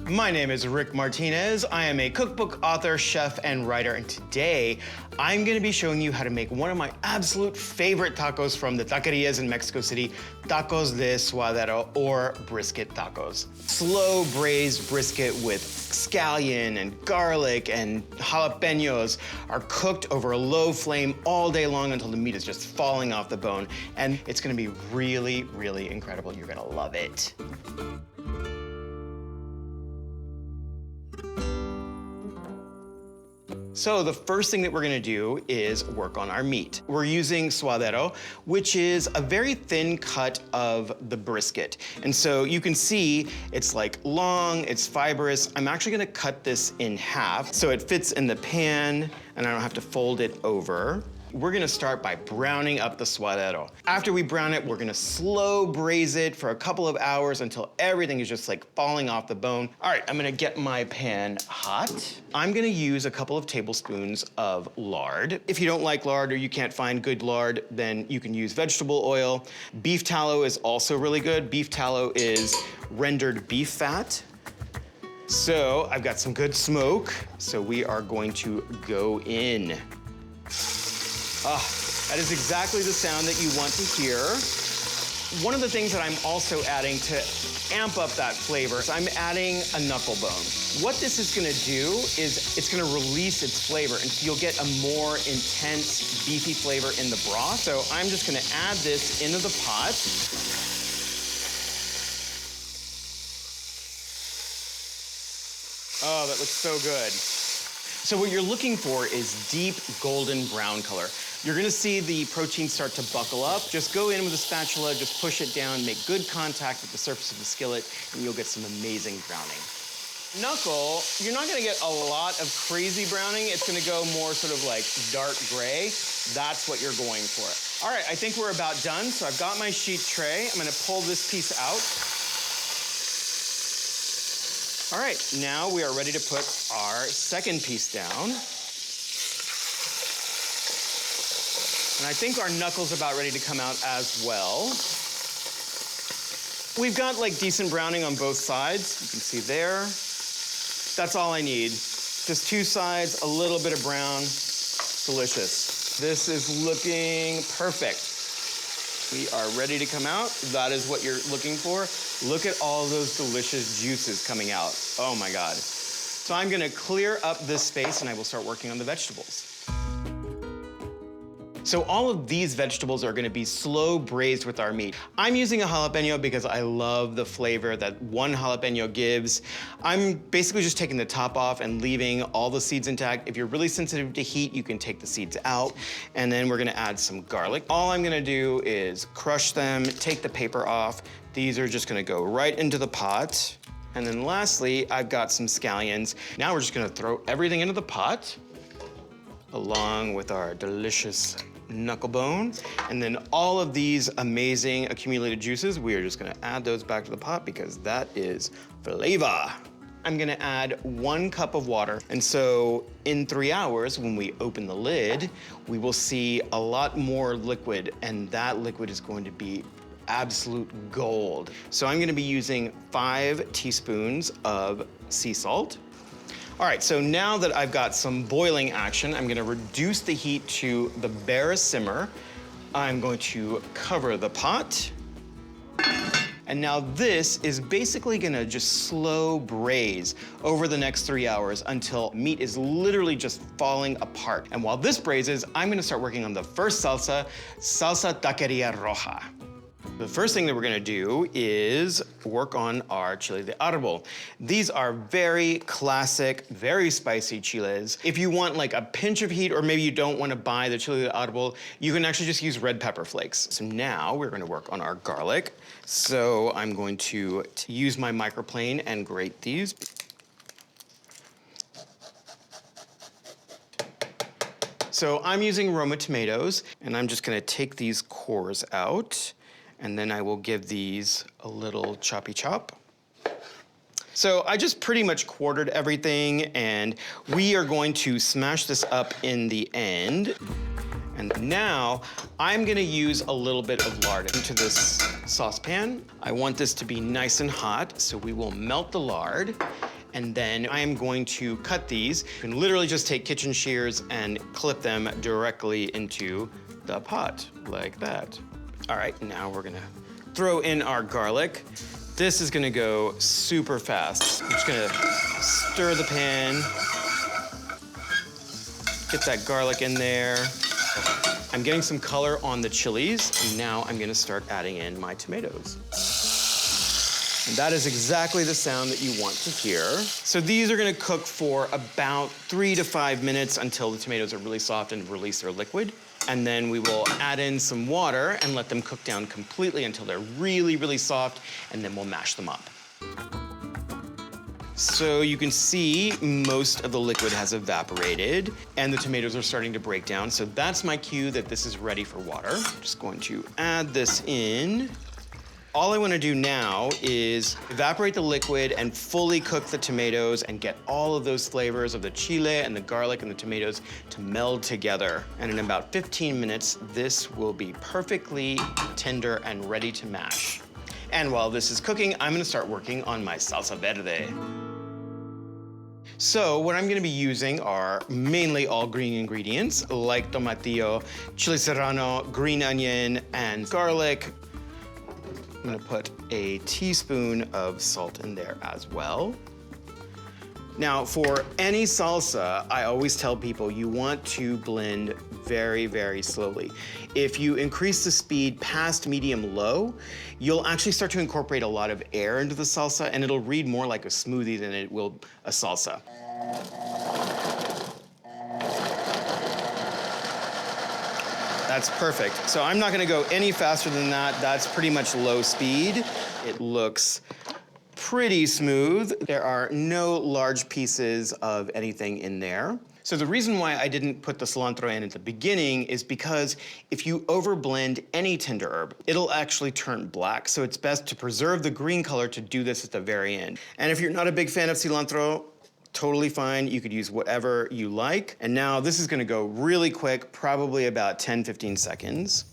My name is Rick Martínez. I am a cookbook author, chef, and writer, and today I'm gonna be showing you how to make one of my absolute favorite tacos from the taquerias in Mexico City, tacos de suadero, or brisket tacos. Slow braised brisket with scallion and garlic and jalapenos are cooked over a low flame all day long until the meat is just falling off the bone, and it's gonna be really, really incredible. You're gonna love it. So the first thing that we're gonna do is work on our meat. We're using suadero, which is a very thin cut of the brisket. And so you can see it's like long, it's fibrous. I'm actually gonna cut this in half so it fits in the pan and I don't have to fold it over. We're gonna start by browning up the suadero. After we brown it, we're gonna slow braise it for a couple of hours until everything is just like falling off the bone. All right, I'm gonna get my pan hot. I'm gonna use a couple of tablespoons of lard. If you don't like lard or you can't find good lard, then you can use vegetable oil. Beef tallow is also really good. Beef tallow is rendered beef fat. So I've got some good smoke, so we are going to go in. Ah, that is exactly the sound that you want to hear. One of the things that I'm also adding to amp up that flavor is I'm adding a knuckle bone. What this is gonna do is it's gonna release its flavor and you'll get a more intense beefy flavor in the broth. So I'm just gonna add this into the pot. Oh, that looks so good. So what you're looking for is deep golden brown color. You're gonna see the protein start to buckle up. Just go in with a spatula, just push it down, make good contact with the surface of the skillet, and you'll get some amazing browning. Knuckle, you're not gonna get a lot of crazy browning. It's gonna go more sort of like dark gray. That's what you're going for. All right, I think we're about done. So I've got my sheet tray. I'm gonna pull this piece out. All right, now we are ready to put our second piece down. And I think our knuckle's about ready to come out as well. We've got like decent browning on both sides. You can see there. That's all I need. Just two sides, a little bit of brown. Delicious. This is looking perfect. We are ready to come out. That is what you're looking for. Look at all those delicious juices coming out. Oh my God. So I'm gonna clear up this space and I will start working on the vegetables. So all of these vegetables are gonna be slow braised with our meat. I'm using a jalapeno because I love the flavor that one jalapeno gives. I'm basically just taking the top off and leaving all the seeds intact. If you're really sensitive to heat, you can take the seeds out. And then we're gonna add some garlic. All I'm gonna do is crush them, take the paper off. These are just gonna go right into the pot. And then lastly, I've got some scallions. Now we're just gonna throw everything into the pot, along with our delicious knuckle bone. And then all of these amazing accumulated juices, we are just gonna add those back to the pot because that is flavor. I'm gonna add 1 cup of water. And so in 3 hours, when we open the lid, we will see a lot more liquid, and that liquid is going to be absolute gold. So I'm gonna be using 5 teaspoons of sea salt. All right, so now that I've got some boiling action, I'm gonna reduce the heat to the barest simmer. I'm going to cover the pot. And now this is basically gonna just slow braise over the next 3 hours until meat is literally just falling apart. And while this braises, I'm gonna start working on the first salsa, salsa taqueria roja. The first thing that we're gonna do is work on our chile de árbol. These are very classic, very spicy chiles. If you want like a pinch of heat, or maybe you don't wanna buy the chile de árbol, you can actually just use red pepper flakes. So now we're gonna work on our garlic. So I'm going to use my microplane and grate these. So I'm using Roma tomatoes, and I'm just gonna take these cores out. And then I will give these a little choppy chop. So I just pretty much quartered everything, and we are going to smash this up in the end. And now I'm gonna use a little bit of lard into this saucepan. I want this to be nice and hot, so we will melt the lard. And then I am going to cut these. You can literally just take kitchen shears and clip them directly into the pot, like that. All right, now we're gonna throw in our garlic. This is gonna go super fast. I'm just gonna stir the pan, get that garlic in there. I'm getting some color on the chilies, and now I'm gonna start adding in my tomatoes. And that is exactly the sound that you want to hear. So these are gonna cook for about 3 to 5 minutes until the tomatoes are really soft and release their liquid. And then we will add in some water and let them cook down completely until they're really, really soft, and then we'll mash them up. So you can see most of the liquid has evaporated and the tomatoes are starting to break down. So that's my cue that this is ready for water. I'm just going to add this in. All I want to do now is evaporate the liquid and fully cook the tomatoes and get all of those flavors of the chile and the garlic and the tomatoes to meld together. And in about 15 minutes, this will be perfectly tender and ready to mash. And while this is cooking, I'm gonna start working on my salsa verde. So what I'm gonna be using are mainly all green ingredients, like tomatillo, chile serrano, green onion, and garlic. I'm gonna put a teaspoon of salt in there as well. Now, for any salsa, I always tell people you want to blend very, very slowly. If you increase the speed past medium-low, you'll actually start to incorporate a lot of air into the salsa, and it'll read more like a smoothie than it will a salsa. That's perfect. So I'm not gonna go any faster than that. That's pretty much low speed. It looks pretty smooth. There are no large pieces of anything in there. So the reason why I didn't put the cilantro in at the beginning is because if you overblend any tender herb, it'll actually turn black. So it's best to preserve the green color to do this at the very end. And if you're not a big fan of cilantro, totally fine. You could use whatever you like. And now this is gonna go really quick, probably about 10, 15 seconds.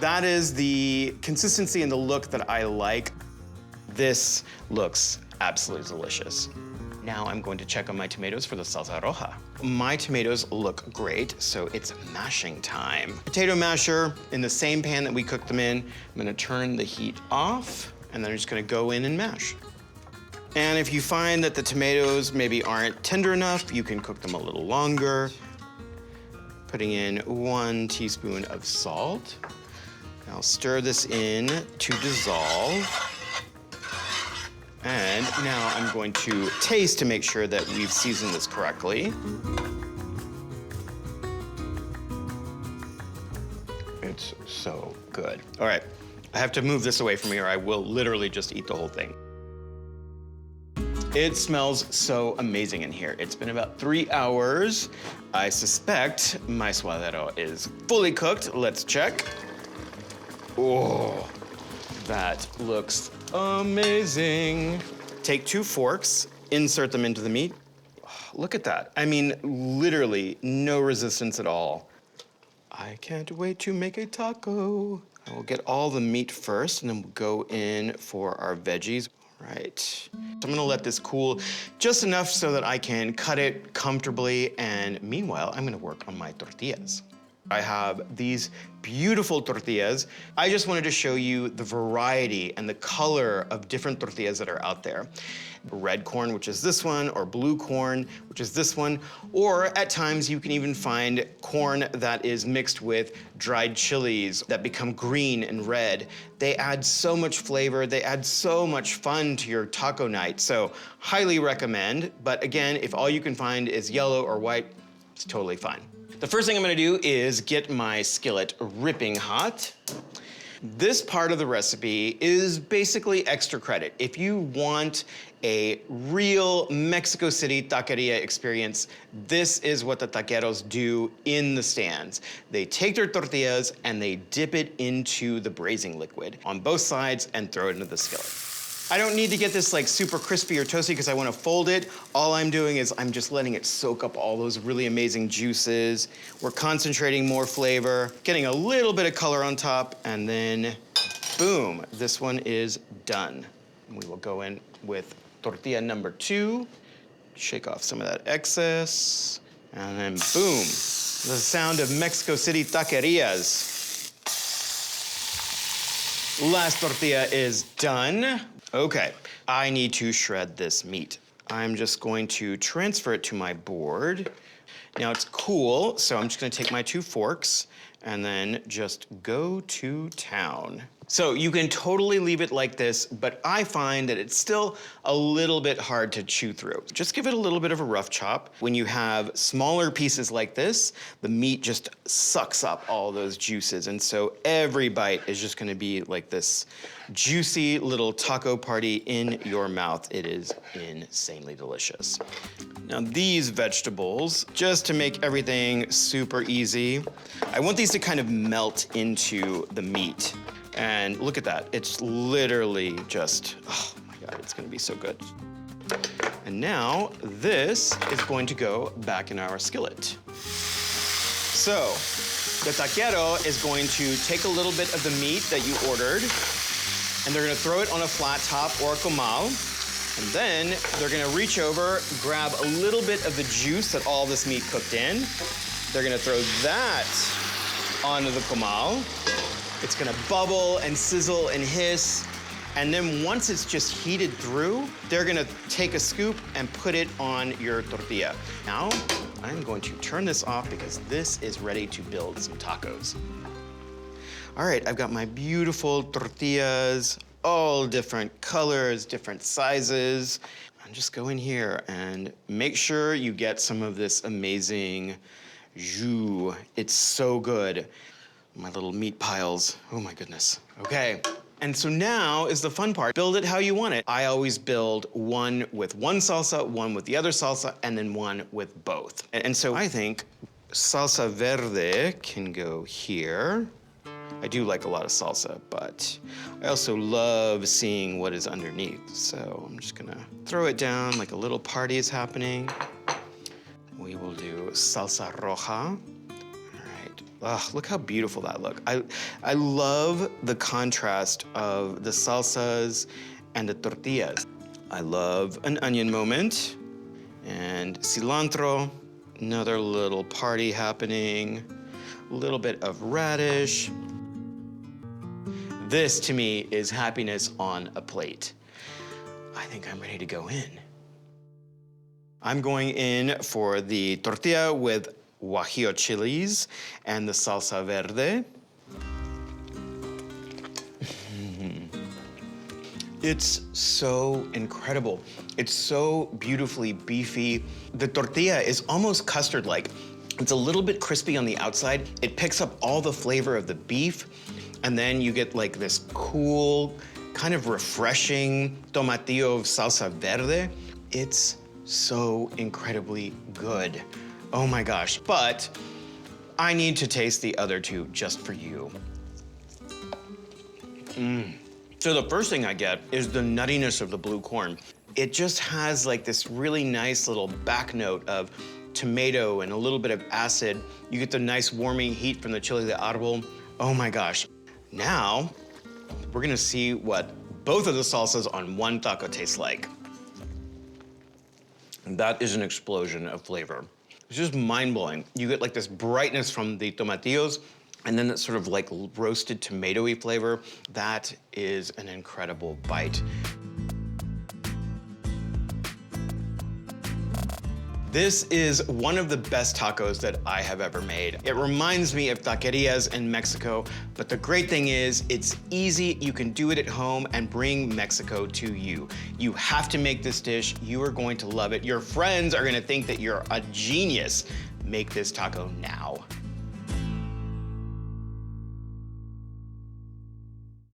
That is the consistency and the look that I like. This looks absolutely delicious. Now I'm going to check on my tomatoes for the salsa roja. My tomatoes look great, so it's mashing time. Potato masher in the same pan that we cooked them in. I'm gonna turn the heat off, and then I'm just gonna go in and mash. And if you find that the tomatoes maybe aren't tender enough, you can cook them a little longer. Putting in 1 teaspoon of salt. I'll stir this in to dissolve. And now I'm going to taste to make sure that we've seasoned this correctly. It's so good. All right, I have to move this away from me or I will literally just eat the whole thing. It smells so amazing in here. It's been about 3 hours. I suspect my suadero is fully cooked. Let's check. Oh, that looks amazing. Take 2 forks, insert them into the meat. Oh, look at that. I mean, literally no resistance at all. I can't wait to make a taco. I will get all the meat first and then we'll go in for our veggies. All right. So I'm gonna let this cool just enough so that I can cut it comfortably, and meanwhile, I'm gonna work on my tortillas. I have these beautiful tortillas. I just wanted to show you the variety and the color of different tortillas that are out there. Red corn, which is this one, or blue corn, which is this one, or at times you can even find corn that is mixed with dried chilies that become green and red. They add so much flavor, they add so much fun to your taco night, so highly recommend. But again, if all you can find is yellow or white, it's totally fine. The first thing I'm gonna do is get my skillet ripping hot. This part of the recipe is basically extra credit. If you want a real Mexico City taqueria experience, this is what the taqueros do in the stands. They take their tortillas and they dip it into the braising liquid on both sides and throw it into the skillet. I don't need to get this like super crispy or toasty because I want to fold it. All I'm doing is I'm just letting it soak up all those really amazing juices. We're concentrating more flavor, getting a little bit of color on top, and then boom, this one is done. We will go in with tortilla number 2, shake off some of that excess, and then boom, the sound of Mexico City taquerias. Last tortilla is done. Okay, I need to shred this meat. I'm just going to transfer it to my board. Now it's cool, so I'm just gonna take my 2 forks and then just go to town. So you can totally leave it like this, but I find that it's still a little bit hard to chew through. Just give it a little bit of a rough chop. When you have smaller pieces like this, the meat just sucks up all those juices, and so every bite is just gonna be like this juicy little taco party in your mouth. It is insanely delicious. Now these vegetables, just to make everything super easy, I want these to kind of melt into the meat. And look at that, it's literally just, oh my God, it's gonna be so good. And now this is going to go back in our skillet. So the taquero is going to take a little bit of the meat that you ordered, and they're gonna throw it on a flat top or a comal, and then they're gonna reach over, grab a little bit of the juice that all this meat cooked in. They're gonna throw that onto the comal. It's gonna bubble and sizzle and hiss. And then once it's just heated through, they're gonna take a scoop and put it on your tortilla. Now, I'm going to turn this off because this is ready to build some tacos. All right, I've got my beautiful tortillas, all different colors, different sizes. And just go in here and make sure you get some of this amazing jus. It's so good. My little meat piles, oh my goodness. Okay, and so now is the fun part. Build it how you want it. I always build one with one salsa, one with the other salsa, and then one with both. And so I think salsa verde can go here. I do like a lot of salsa, but I also love seeing what is underneath. So I'm just gonna throw it down like a little party is happening. We will do salsa roja. Oh, look how beautiful that looks. I love the contrast of the salsas and the tortillas. I love an onion moment and cilantro, another little party happening, a little bit of radish. This to me is happiness on a plate. I think I'm ready to go in. I'm going in for the tortilla with guajillo chilies and the salsa verde. It's so incredible. It's so beautifully beefy. The tortilla is almost custard-like. It's a little bit crispy on the outside. It picks up all the flavor of the beef, and then you get like this cool, kind of refreshing tomatillo salsa verde. It's so incredibly good. Oh my gosh, but I need to taste the other two just for you. So the first thing I get is the nuttiness of the blue corn. It just has like this really nice little back note of tomato and a little bit of acid. You get the nice warming heat from the chile de árbol. Oh my gosh. Now, we're gonna see what both of the salsas on one taco taste like. And that is an explosion of flavor. It's just mind-blowing. You get like this brightness from the tomatillos, and then that sort of like roasted tomatoey flavor. That is an incredible bite. This is one of the best tacos that I have ever made. It reminds me of taquerias in Mexico, but the great thing is it's easy. You can do it at home and bring Mexico to you. You have to make this dish. You are going to love it. Your friends are gonna think that you're a genius. Make this taco now.